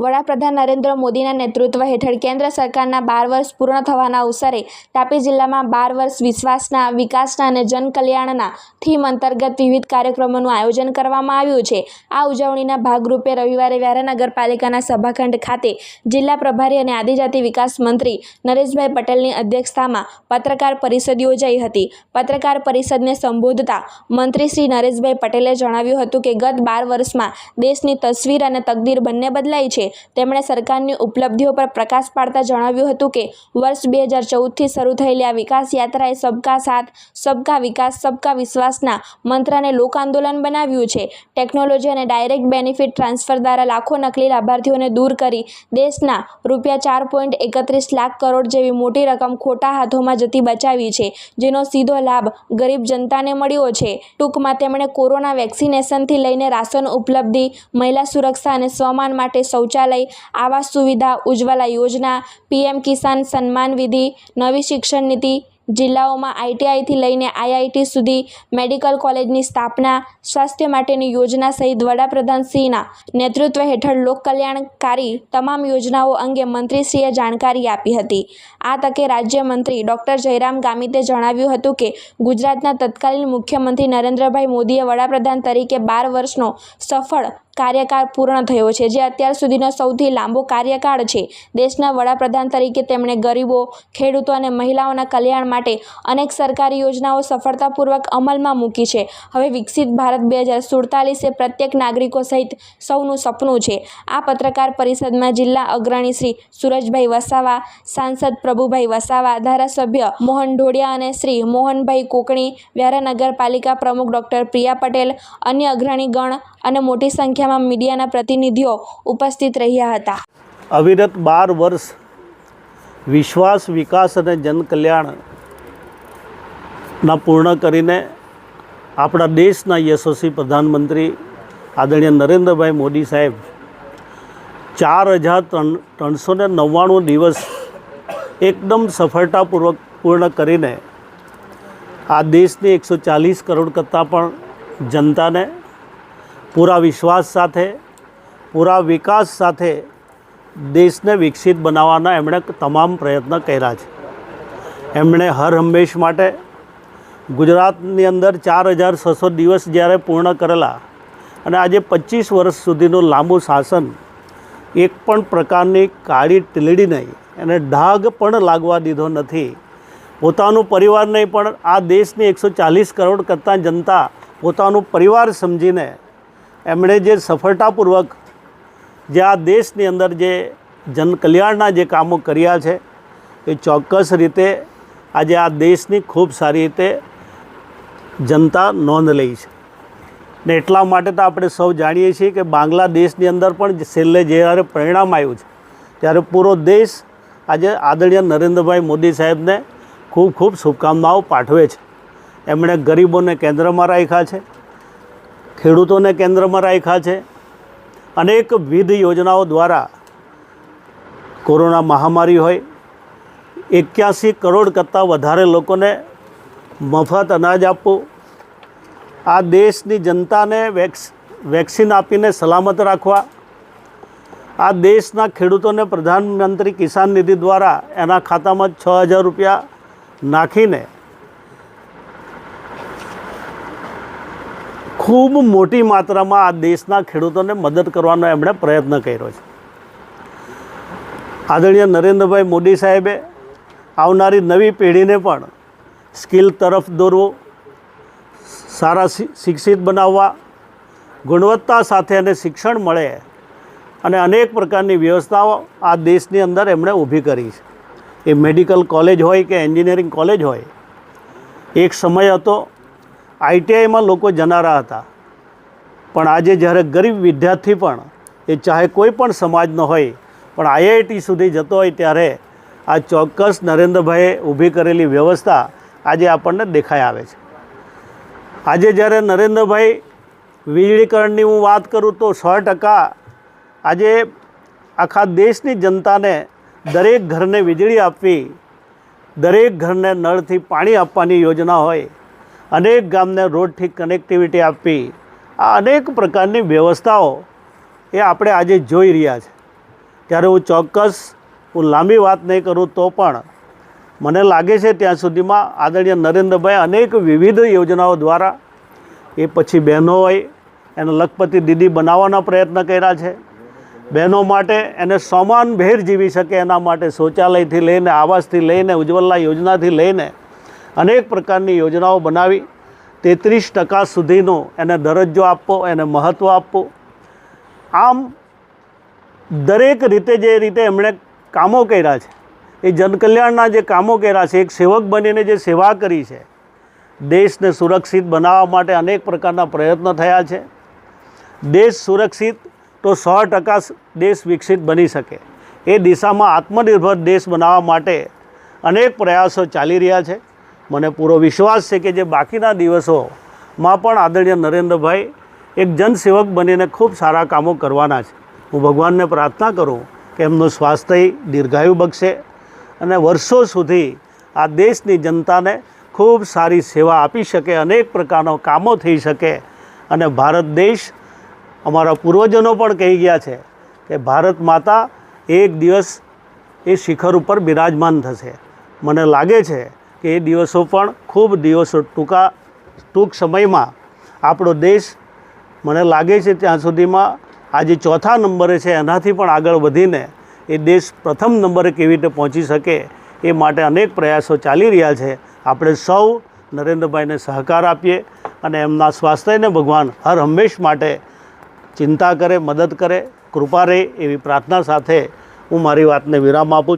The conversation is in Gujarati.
વડાપ્રધાન નરેન્દ્ર મોદીના નેતૃત્વ હેઠળ કેન્દ્ર સરકારના 12 વર્ષ પૂર્ણ થવાના અવસરે તાપી જિલ્લામાં 12 વર્ષ વિશ્વાસના, વિકાસના અને જનકલ્યાણના થીમ અંતર્ગત વિવિધ કાર્યક્રમોનું આયોજન કરવામાં આવ્યું છે। આ ઉજવણીના ભાગરૂપે રવિવારે વ્યારા નગરપાલિકાના સભાખંડ ખાતે જિલ્લા પ્રભારી અને આદિજાતિ વિકાસ મંત્રી નરેશભાઈ પટેલની અધ્યક્ષતામાં પત્રકાર પરિષદ યોજાઈ હતી। પત્રકાર પરિષદને સંબોધતા મંત્રી શ્રી નરેશભાઈ પટેલે જણાવ્યું હતું કે ગત 12 વર્ષમાં દેશની તસવીર અને તકદીર બંને બદલાઈ છે। તેમણે સરકારની ઉપલબ્ધિઓ પર પ્રકાશ પાડતા જણાવ્યું હતું કે વર્ષ 2014થી શરૂ થયેલી આ વિકાસ યાત્રાએ સબકા સાથ, સબકા વિકાસ, સબકા વિશ્વાસના મંત્રને લોક આંદોલન બનાવ્યું છે। ટેકનોલોજી અને ડાયરેક્ટ બેનિફિટ ટ્રાન્સફર દ્વારા લાખો નકલી લાભાર્થીઓને દૂર કરી દેશના ₹4.31 લાખ કરોડ જેવી મોટી રકમ ખોટા હાથોમાં જતી બચાવી છે, જેનો સીધો લાભ ગરીબ જનતાને મળ્યો છે। ટૂંકમાં તેમણે કોરોના વેક્સિનેશનથી લઈને રાશન ઉપલબ્ધિ, મહિલા સુરક્ષા અને સ્વમાન માટે શૌચાલય, આવાસ સુવિધા, ઉજ્જવલા યોજના, PM કિસાન સન્માન નિધિ, નવી શિક્ષણ નીતિ, જિલ્લાઓમાં ITIથી લઈને IIT સુધી, મેડિકલ કોલેજની સ્થાપના, સ્વાસ્થ્ય માટેની યોજના સહિત વડાપ્રધાનશ્રીના નેતૃત્વ હેઠળ લોકકલ્યાણકારી તમામ યોજનાઓ અંગે મંત્રીશ્રીએ જાણકારી આપી હતી। આ તકે રાજ્યમંત્રી ડૉક્ટર જયરામ ગામિતે જણાવ્યું હતું કે ગુજરાતના તત્કાલીન મુખ્યમંત્રી નરેન્દ્રભાઈ મોદીએ વડાપ્રધાન તરીકે 12 વર્ષનો સફળ કાર્યકાળ પૂર્ણ થયો છે, જે અત્યાર સુધીનો સૌથી લાંબો કાર્યકાળ છે। દેશના વડાપ્રધાન તરીકે તેમણે ગરીબો, ખેડૂતો અને મહિલાઓના કલ્યાણ માટે અનેક સરકારી યોજનાઓ સફળતાપૂર્વક અમલમાં મૂકી છે। હવે વિકસિત ભારત 2047 એ પ્રત્યેક નાગરિકો સહિત સૌનું સપનું છે। આ પત્રકાર પરિષદમાં જિલ્લા અગ્રણી શ્રી સુરજભાઈ વસાવા, સાંસદ પ્રભુભાઈ વસાવા, ધારાસભ્ય મોહન ઢોડિયા અને શ્રી મોહનભાઈ કોકણી, વ્યારા નગરપાલિકા પ્રમુખ ડૉક્ટર પ્રિયા પટેલ, અન્ય અગ્રણીગણ અને મોટી સંખ્યામાં મીડિયાના પ્રતિનિધિઓ ઉપસ્થિત રહ્યા હતા। અવિરત 12 વર્ષ વિશ્વાસ, વિકાસ અને જનકલ્યાણના પૂર્ણ કરીને આપણા દેશના યશસ્વી પ્રધાનમંત્રી આદરણીય નરેન્દ્રભાઈ મોદી સાહેબ 4399 દિવસ એકદમ સફળતાપૂર્વક પૂર્ણ કરીને આ દેશની 140 કરોડ કરતાં પણ જનતાને પૂરા વિશ્વાસ સાથે, પૂરા વિકાસ સાથે દેશને વિકસિત બનાવવાના એમણે તમામ પ્રયત્ન કર્યા છે। એમણે હર હંમેશ માટે ગુજરાતની અંદર 4600 દિવસ જ્યારે પૂર્ણ કરેલા અને આજે 25 વર્ષ સુધીનું લાંબુ શાસન, એક પણ પ્રકારની કાળી ટીલડી નહીં એને ડાઘ પણ લાગવા દીધો નથી। પોતાનું પરિવાર નહીં પણ આ દેશની 140 કરોડ કરતાં જનતા પોતાનું પરિવાર સમજીને એમણે જે સફળતાપૂર્વક જે આ દેશની અંદર જે જનકલ્યાણના જે કામો કર્યા છે એ ચોક્કસ રીતે આજે આ દેશની ખૂબ સારી રીતે જનતા નોંધ લે છે। ને એટલા માટે તો આપણે સૌ જાણીએ છીએ કે બાંગ્લાદેશની અંદર પણ છેલ્લે જ્યારે પરિણામ આવ્યું છે ત્યારે પૂરો દેશ આજે આદરણીય નરેન્દ્રભાઈ મોદી સાહેબને ખૂબ ખૂબ શુભકામનાઓ પાઠવે છે। એમણે ગરીબોને કેન્દ્રમાં રાખ્યા છે, ખેડૂતોને કેન્દ્રમાં રાખ્યા છે। અનેકવિધ યોજનાઓ દ્વારા કોરોના મહામારી હોય, 81 કરોડ કરતાં વધારે લોકોને મફત અનાજ આપવું, આ દેશની જનતાને વેક્સિન આપીને સલામત રાખવા, આ દેશના ખેડૂતોને પ્રધાનમંત્રી કિસાન નિધિ દ્વારા એના ખાતામાં 6000 રૂપિયા નાખીને ખૂબ મોટી માત્રામાં આ દેશના ખેડૂતોને મદદ કરવાનો એમણે પ્રયત્ન કર્યો છે। આદરણીય નરેન્દ્રભાઈ મોદી સાહેબે આવનારી નવી પેઢીને પણ સ્કિલ તરફ દોરવો, સારા શિક્ષિત બનાવવા, ગુણવત્તા સાથે એને શિક્ષણ મળે અને અનેક પ્રકારની વ્યવસ્થાઓ આ દેશની અંદર એમણે ઊભી કરી છે। એ મેડિકલ કોલેજ હોય કે એન્જિનિયરિંગ કોલેજ હોય, એક સમય હતો ITIમાં લોકો જનારા હતા, પણ આજે જ્યારે ગરીબ વિદ્યાર્થી પણ એ ચાહે કોઈ પણ સમાજનો હોય પણ IIT સુધી જતો હોય ત્યારે આ ચોક્કસ નરેન્દ્રભાઈએ ઊભી કરેલી વ્યવસ્થા આજે આપણને દેખાઈ આવે છે। આજે જ્યારે નરેન્દ્રભાઈ વીજળીકરણની હું વાત કરું તો 100% આજે આખા દેશની જનતાને દરેક ઘરને વીજળી આપવી, દરેક ઘરને નળથી પાણી આપવાની યોજના હોય, અનેક ગામને રોડથી કનેક્ટિવિટી આપવી, આ અનેક પ્રકારની વ્યવસ્થાઓ એ આપણે આજે જોઈ રહ્યા છે। ત્યારે હું લાંબી વાત નહીં કરું તો પણ મને લાગે છે ત્યાં સુધીમાં આદરણીય નરેન્દ્રભાઈ અનેક વિવિધ યોજનાઓ દ્વારા એ પછી બહેનો હોય એને લખપતિ દીદી બનાવવાના પ્રયત્ન કર્યા છે. બહેનો માટે એને સમાનભેર જીવી શકે એના માટે શૌચાલયથી લઈને આવાસથી લઈને ઉજ્જવલા યોજનાથી લઈને અનેક પ્રકારની યોજનાઓ બનાવી 33% સુધીનો એને દરજ્જો આપવો, એને મહત્ત્વ આપવું. આમ દરેક રીતે જે રીતે એમણે કામો કર્યા છે એ જનકલ્યાણના જે કામો કર્યા છે, એક સેવક બનીને જે સેવા કરી છે, દેશને સુરક્ષિત બનાવવા માટે અનેક પ્રકારના પ્રયત્નો થયા છે. દેશ સુરક્ષિત તો 100% દેશ વિકસિત બની શકે એ દિશામાં આત્મનિર્ભર દેશ બનાવવા માટે અનેક પ્રયાસો ચાલી રહ્યા છે. મને પૂરો વિશ્વાસ છે કે જે બાકીના દિવસોમાં પણ આદરણીય નરેન્દ્રભાઈ એક જનસેવક બનીને ખૂબ સારા કામો કરવાના છે. હું ભગવાનને પ્રાર્થના કરું કે એમનું સ્વાસ્થ્ય દીર્ઘાયુ બક્ષે અને વર્ષો સુધી આ દેશની જનતાને ખૂબ સારી સેવા આપી શકે, અનેક પ્રકારના કામો થઈ શકે. અને ભારત દેશ, અમારા પૂર્વજનો પણ કહી ગયા છે કે ભારત માતા એક દિવસ એ શિખર ઉપર બિરાજમાન થશે. મને લાગે છે કે એ દિવસો પણ ખૂબ દિવસો ટૂંક સમયમાં આપણો દેશ, મને લાગે છે ત્યાં સુધીમાં આજે 4થા નંબરે છે, એનાથી પણ આગળ વધીને એ દેશ પ્રથમ નંબરે કેવી રીતે પહોંચી શકે એ માટે અનેક પ્રયાસો ચાલી રહ્યા છે. આપણે સૌ નરેન્દ્રભાઈને સહકાર આપીએ અને એમના સ્વાસ્થ્યને ભગવાન હર હંમેશ માટે ચિંતા કરે, મદદ કરે, કૃપા રહે એવી પ્રાર્થના સાથે હું મારી વાતને વિરામ આપું છું.